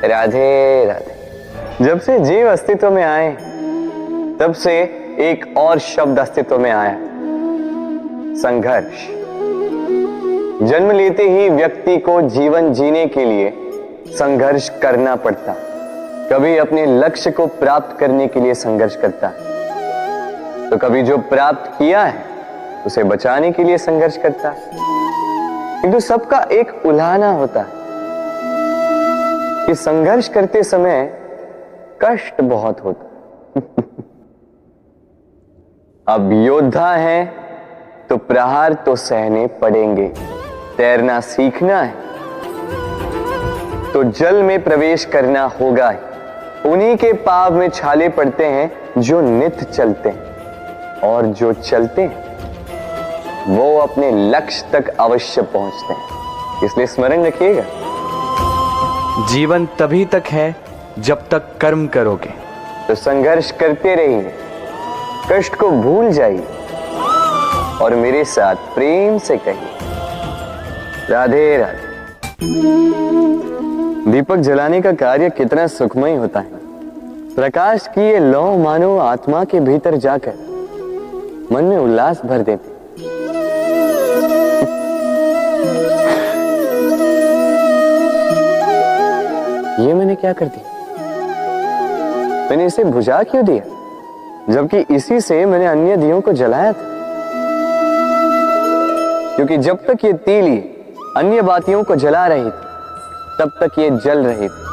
राधे राधे। जब से जीव अस्तित्व में आए तब से एक और शब्द अस्तित्व में आया, संघर्ष। जन्म लेते ही व्यक्ति को जीवन जीने के लिए संघर्ष करना पड़ता। कभी अपने लक्ष्य को प्राप्त करने के लिए संघर्ष करता है तो कभी जो प्राप्त किया है उसे बचाने के लिए संघर्ष करता है। किंतु सबका एक उल्हाना होता है कि संघर्ष करते समय कष्ट बहुत होता है। अब योद्धा है तो प्रहार तो सहने पड़ेंगे। तैरना सीखना है तो जल में प्रवेश करना होगा ही। उन्हीं के पाव में छाले पड़ते हैं जो नित्य चलते हैं, और जो चलते हैं वो अपने लक्ष्य तक अवश्य पहुंचते हैं। इसलिए स्मरण रखिएगा, जीवन तभी तक है जब तक कर्म करोगे। तो संघर्ष करते रहिए, कष्ट को भूल जाइए और मेरे साथ प्रेम से कहिए राधे राधे। दीपक जलाने का कार्य कितना सुखमय होता है। प्रकाश की ये लौ मानो आत्मा के भीतर जाकर मन में उल्लास भर देते। ये मैंने क्या कर दिया? मैंने इसे बुझा क्यों दिया, जबकि इसी से मैंने अन्य दियों को जलाया था। क्योंकि जब तक ये तीली अन्य बातियों को जला रही थी तब तक ये जल रही थी,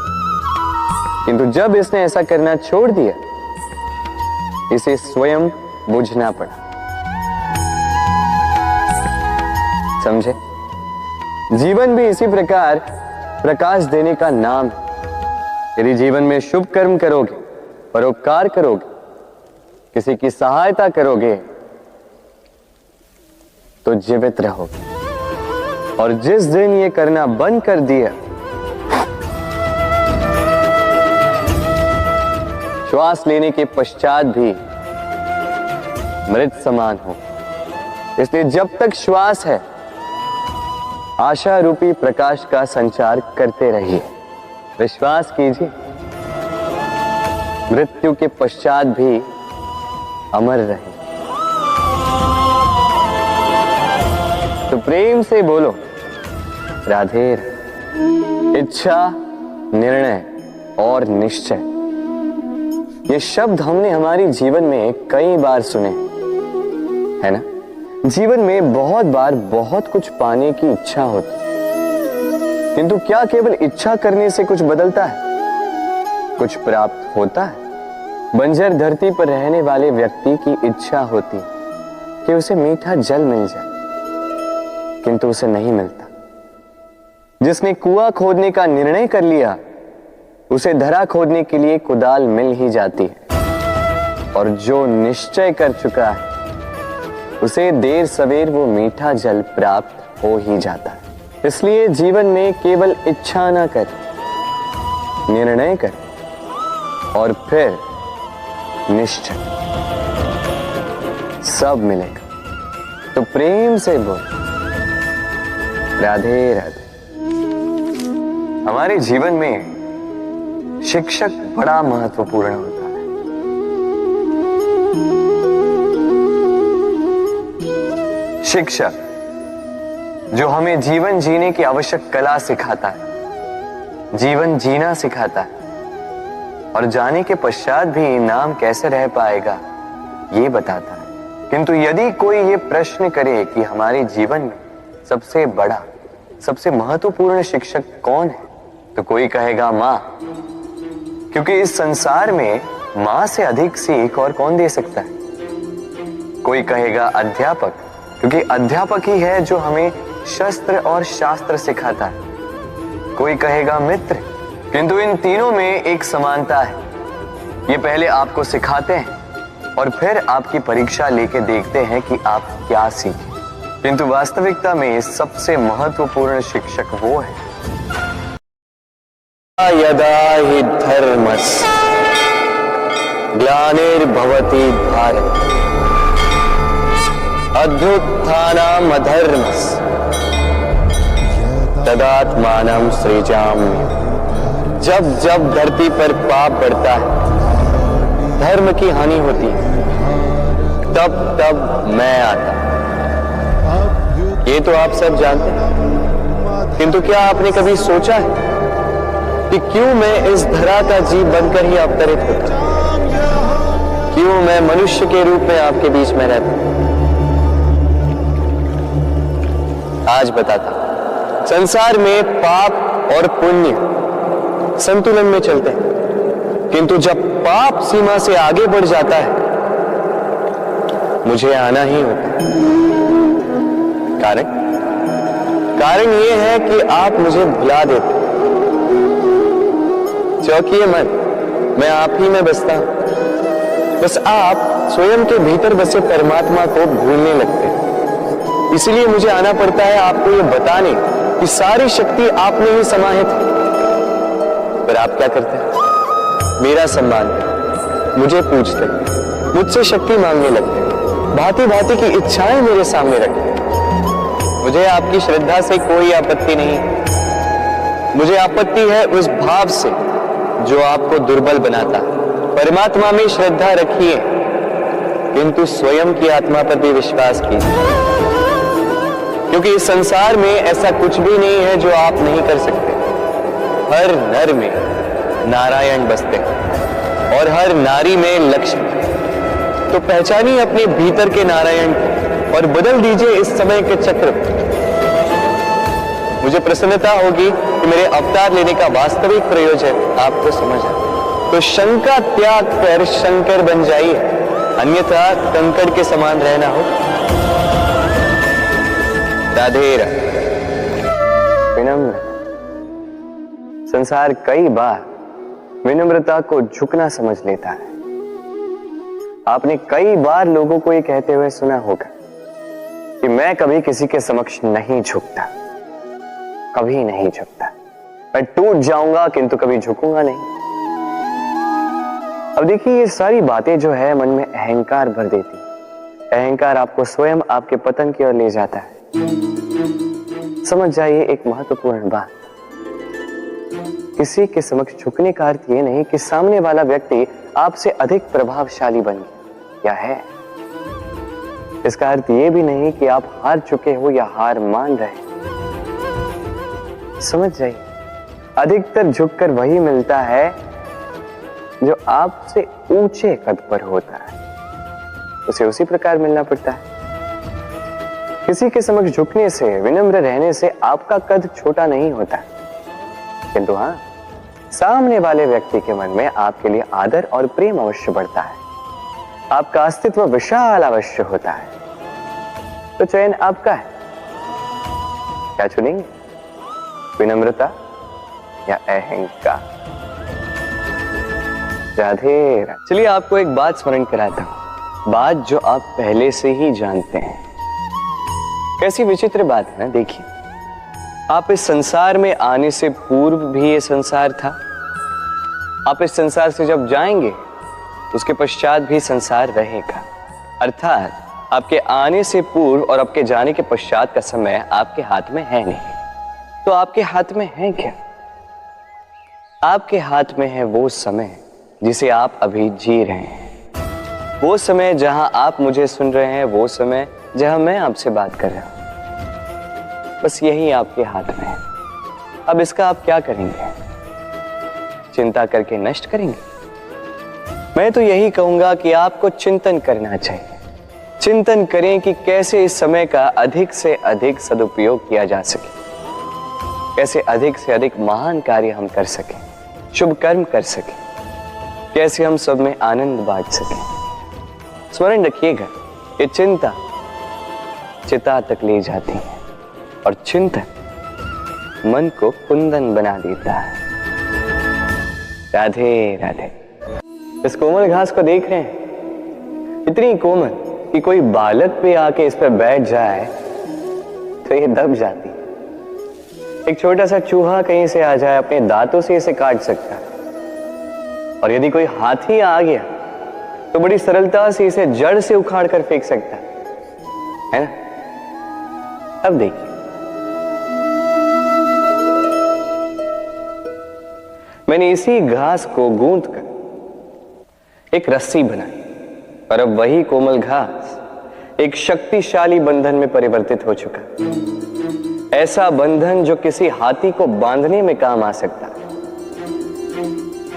किंतु जब इसने ऐसा करना छोड़ दिया इसे स्वयं बुझना पड़ा। समझे? जीवन भी इसी प्रकार प्रकाश देने का नाम है। यदि जीवन में शुभ कर्म करोगे, परोपकार करोगे, किसी की सहायता करोगे तो जीवित रहोगे। और जिस दिन ये करना बंद कर दिया, श्वास लेने के पश्चात भी मृत समान हो। इसलिए जब तक श्वास है आशा रूपी प्रकाश का संचार करते रहिए। विश्वास कीजिए, मृत्यु के पश्चात भी अमर रहे। तो प्रेम से बोलो राधे राधे। इच्छा, निर्णय और निश्चय, ये शब्द हमने हमारे जीवन में कई बार सुने, है ना? जीवन में बहुत बार बहुत कुछ पाने की इच्छा होती, किंतु क्या केवल इच्छा करने से कुछ बदलता है? कुछ प्राप्त होता है? बंजर धरती पर रहने वाले व्यक्ति की इच्छा होती है कि उसे मीठा जल मिल जाए, किंतु उसे नहीं मिलता। जिसने कुआं खोदने का निर्णय कर लिया उसे धरा खोदने के लिए कुदाल मिल ही जाती है। और जो निश्चय कर चुका है उसे देर सवेर वो मीठा जल प्राप्त हो ही जाता है। इसलिए जीवन में केवल इच्छा ना कर, निर्णय कर और फिर निश्चय, सब मिलेगा। तो प्रेम से बोल राधे राधे। हमारे जीवन में शिक्षक बड़ा महत्वपूर्ण होता है। शिक्षक जो हमें जीवन जीने की आवश्यक कला सिखाता है, जीवन जीना सिखाता है और जाने के पश्चात भी नाम कैसे रह पाएगा ये बताता है। किंतु यदि कोई ये प्रश्न करे कि हमारे जीवन में सबसे बड़ा, सबसे महत्वपूर्ण शिक्षक कौन है, तो कोई कहेगा मां, क्योंकि इस संसार में मां से अधिक सीख और कौन दे सकता है। कोई कहेगा अध्यापक, क्योंकि अध्यापक ही है जो हमें शस्त्र और शास्त्र सिखाता है। कोई कहेगा मित्र, किंतु इन तीनों में एक समानता है, ये पहले आपको सिखाते हैं और फिर आपकी परीक्षा लेके देखते हैं कि आप क्या सीखे। किंतु वास्तविकता में सबसे महत्वपूर्ण शिक्षक वो है। यदा हि धर्मस्य ग्लानिर्भवति भारत अभ्युत्थानम् अधर्मस्य तदात्मानं सृजाम्यहम्। जब जब धरती पर पाप बढ़ता है, धर्म की हानि होती है, तब तब मैं आता। ये तो आप सब जानते हैं, किंतु क्या आपने कभी सोचा है कि क्यों मैं इस धरा का जीव बनकर ही अवतरित होता हूं? क्यों मैं मनुष्य के रूप में आपके बीच में रहता हूं? आज बताता हूं। संसार में पाप और पुण्य संतुलन में चलते हैं, किंतु जब पाप सीमा से आगे बढ़ जाता है, मुझे आना ही होता है। कारण यह है कि आप मुझे भुला देते। चौकिए मत, मैं आप ही में बसता हूं। बस आप स्वयं के भीतर बसे परमात्मा को भूलने लगते हैं। इसलिए मुझे आना पड़ता है आपको ये बताने कि सारी शक्ति आप में ही समाहित है। पर आप क्या करते हैं? मेरा सम्मान करते, मुझे पूछते, मुझसे शक्ति मांगने लगते, भांति भांति की इच्छाएं मेरे सामने रखते। मुझे आपकी श्रद्धा से कोई आपत्ति नहीं, मुझे आपत्ति है उस भाव से जो आपको दुर्बल बनाता है। परमात्मा में श्रद्धा रखिए, किंतु स्वयं की आत्मा पर भी विश्वास कीजिए, क्योंकि इस संसार में ऐसा कुछ भी नहीं है जो आप नहीं कर सकते। हर नर में नारायण बसते हैं और हर नारी में लक्ष्मी। तो पहचानिए अपने भीतर के नारायण और बदल दीजिए इस समय के चक्र। मुझे प्रसन्नता होगी कि मेरे अवतार लेने का वास्तविक प्रयोजन आपको समझ आए। तो शंका त्याग कर शंकर बन जाइए, अन्यथा कंकड़ के समान रहना हो। राधे राधे। विनम्र। संसार कई बार विनम्रता को झुकना समझ लेता है। आपने कई बार लोगों को ये कहते हुए सुना होगा कि मैं कभी किसी के समक्ष नहीं झुकता, कभी नहीं झुकता, मैं टूट जाऊंगा किंतु कभी झुकूंगा नहीं। अब देखिए, ये सारी बातें जो है मन में अहंकार भर देती। अहंकार आपको स्वयं आपके पतन की ओर ले जाता है। समझ जाइए एक महत्वपूर्ण बात, किसी के समक्ष झुकने का अर्थ ये नहीं कि सामने वाला व्यक्ति आपसे अधिक प्रभावशाली बन गया या है। इसका अर्थ ये भी नहीं कि आप हार चुके हो या हार मान रहे। समझ जाइए, अधिकतर झुककर वही मिलता है जो आपसे ऊंचे कद पर होता है, उसे उसी प्रकार मिलना पड़ता है। किसी के समक्ष झुकने से, विनम्र रहने से आपका कद छोटा नहीं होता, किंतु हाँ, सामने वाले व्यक्ति के मन में आपके लिए आदर और प्रेम अवश्य बढ़ता है। आपका अस्तित्व विशाल अवश्य होता है। तो चयन आपका है, क्या चुनेंगे? विनम्रता या अहंकार? राधे राधे। चलिए आपको एक बात स्मरण कराता हूं, बात जो आप पहले से ही जानते हैं। कैसी विचित्र बात है ना। देखिए, आप इस संसार में आने से पूर्व भी ये संसार था। आप इस संसार से जब जाएंगे उसके पश्चात भी संसार रहेगा। अर्थात आपके आने से पूर्व और आपके जाने के पश्चात का समय आपके हाथ में है नहीं। तो आपके हाथ में है क्या? आपके हाथ में है वो समय जिसे आप अभी जी रहे हैं, वो समय जहां आप मुझे सुन रहे हैं, वो समय जहां मैं आपसे बात कर रहा हूं। बस यही आपके हाथ में है। अब इसका आप क्या करेंगे? चिंता करके नष्ट करेंगे? मैं तो यही कहूंगा कि आपको चिंतन करना चाहिए। चिंतन करें कि कैसे इस समय का अधिक से अधिक सदुपयोग किया जा सके, कैसे अधिक से अधिक महान कार्य हम कर सकें, शुभ कर्म कर सकें, कैसे हम सब में आनंद बांट सकें। स्मरण रखिएगा, ये चिंता चिता तक ले जाती है और चिंतन मन को कुंदन बना देता है। राधे राधे। इस कोमल घास को देख रहे हैं, इतनी कोमल कि कोई बालक भी आके इस पर बैठ जाए तो ये दब जाती है। एक छोटा सा चूहा कहीं से आ जाए, अपने दांतों से इसे काट सकता है, और यदि कोई हाथी आ गया तो बड़ी सरलता से इसे जड़ से उखाड़ कर फेंक सकता है ना? अब देखिए, मैंने इसी घास को गूंथ कर एक रस्सी बनाई, और अब वही कोमल घास एक शक्तिशाली बंधन में परिवर्तित हो चुका। ऐसा बंधन जो किसी हाथी को बांधने में काम आ सकता है।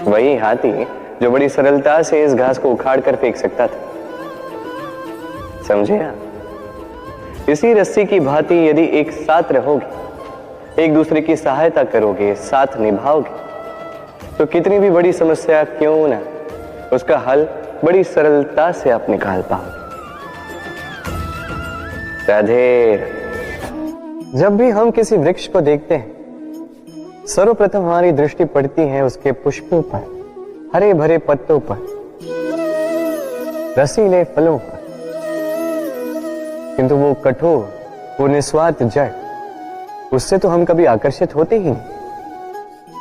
वही हाथी जो बड़ी सरलता से इस घास को उखाड़ कर फेंक सकता था। समझे आप? इसी रस्सी की भांति यदि एक साथ रहोगे, एक दूसरे की सहायता करोगे, साथ निभाओगे, तो कितनी भी बड़ी समस्या क्यों ना, उसका हल बड़ी सरलता से आप निकाल पाओगे। राधे। जब भी हम किसी वृक्ष को देखते हैं, सर्वप्रथम हमारी दृष्टि पड़ती है उसके पुष्पों पर, हरे भरे पत्तों पर, रसीले फलों पर, किंतु वो कठोर, वो निस्वार्थ जड़, उससे तो हम कभी आकर्षित होते ही नहीं।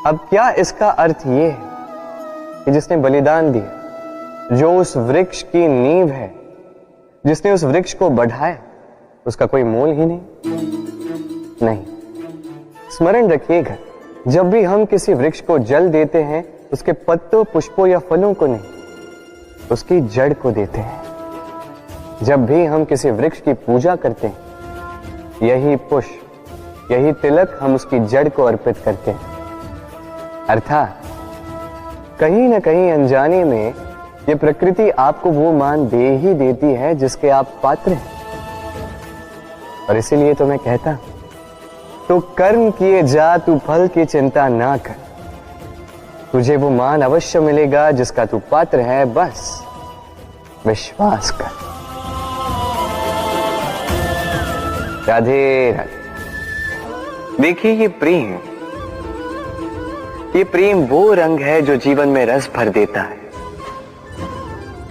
अब क्या इसका अर्थ ये है कि जिसने बलिदान दिया, जो उस वृक्ष की नींव है, जिसने उस वृक्ष को बढ़ाया, उसका कोई मोल ही नहीं? स्मरण रखिएगा, जब भी हम किसी वृक्ष को जल देते हैं, उसके पत्तों, पुष्पों या फलों को नहीं, उसकी जड़ को देते हैं। जब भी हम किसी वृक्ष की पूजा करते हैं, यही पुष्प, यही तिलक हम उसकी जड़ को अर्पित करते हैं। अर्थात कहीं ना कहीं अनजाने में ये प्रकृति आपको वो मान दे ही देती है जिसके आप पात्र हैं। और इसीलिए तो मैं कहता हूं, तो कर्म किए जा, तू फल की चिंता ना कर, तुझे वो मान अवश्य मिलेगा जिसका तू पात्र है, बस विश्वास कर। राधे राधे। देखिए, ये प्रेम वो रंग है जो जीवन में रस भर देता है।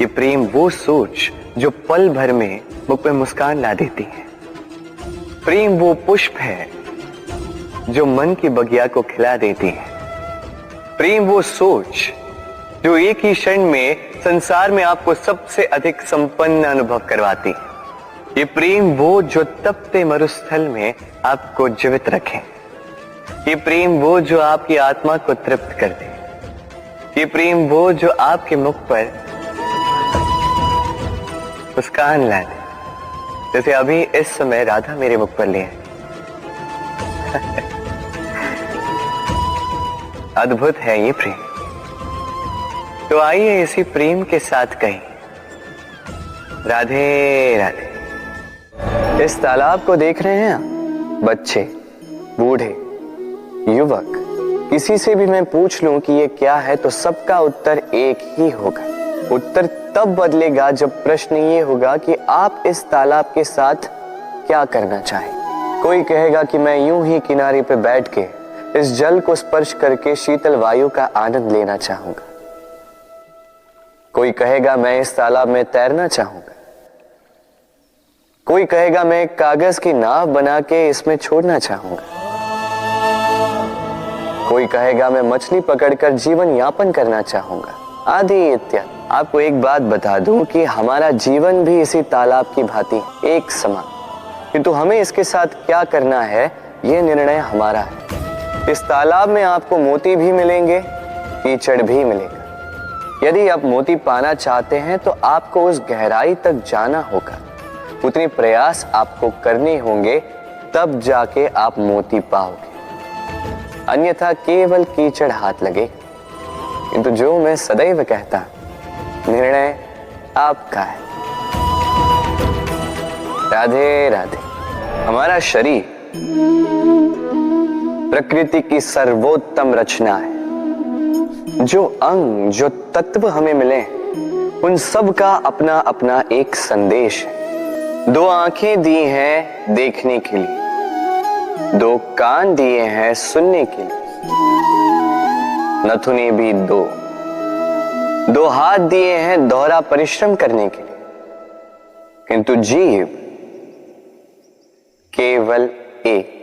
ये प्रेम वो सोच जो पल भर में मुख पे मुस्कान ला देती है। प्रेम वो पुष्प है जो मन की बगिया को खिला देती है। प्रेम वो सोच जो एक ही क्षण में संसार में आपको सबसे अधिक संपन्न अनुभव करवाती है। ये प्रेम वो जो तपते मरुस्थल में आपको जीवित रखे। ये प्रेम वो जो आपकी आत्मा को तृप्त कर दे। ये प्रेम वो जो आपके मुख पर मुस्कान ला दे, जैसे अभी इस समय राधा मेरे मुख पर ले। अद्भुत है ये प्रेम। तो आइए इसी प्रेम के साथ कहें, राधे राधे। इस तालाब को देख रहे हैं आप? बच्चे, बूढ़े, युवक, किसी से भी मैं पूछ लूं कि ये क्या है, तो सबका उत्तर एक ही होगा। उत्तर तब बदलेगा जब प्रश्न ये होगा कि आप इस तालाब के साथ क्या करना चाहें। कोई कहेगा कि मैं यूं ही किनारे पे बैठ के इस जल को स्पर्श करके शीतल वायु का आनंद लेना चाहूंगा। कोई कहेगा मैं इस तालाब में तैरना चाहूंगा। कोई कहेगा मैं एक कागज की नाव बना के इसमें छोड़ना चाहूंगा। कोई कहेगा मैं मछली पकड़कर जीवन यापन करना चाहूंगा, आदि इत्यादि। आपको एक बात बता दूं कि हमारा जीवन भी इसी तालाब की भांति एक समान, किंतु हमें इसके साथ क्या करना है यह निर्णय हमारा है। इस तालाब में आपको मोती भी मिलेंगे, कीचड़ भी मिलेगा। यदि आप मोती पाना चाहते हैं तो आपको उस गहराई तक जाना होगा, उतने प्रयास आपको करने होंगे, तब जाके आप मोती पाओगे, अन्यथा केवल कीचड़ हाथ लगे। किंतु जो मैं सदैव कहता, निर्णय आपका है। राधे राधे। हमारा शरीर प्रकृति की सर्वोत्तम रचना है। जो अंग, जो तत्व हमें मिले, उन सब का अपना अपना एक संदेश है। 2 आंखें दी हैं देखने के लिए, 2 कान दिए हैं सुनने के लिए, नथुने भी 2 हाथ दिए हैं दोहरा परिश्रम करने के लिए, किंतु जीभ केवल एक।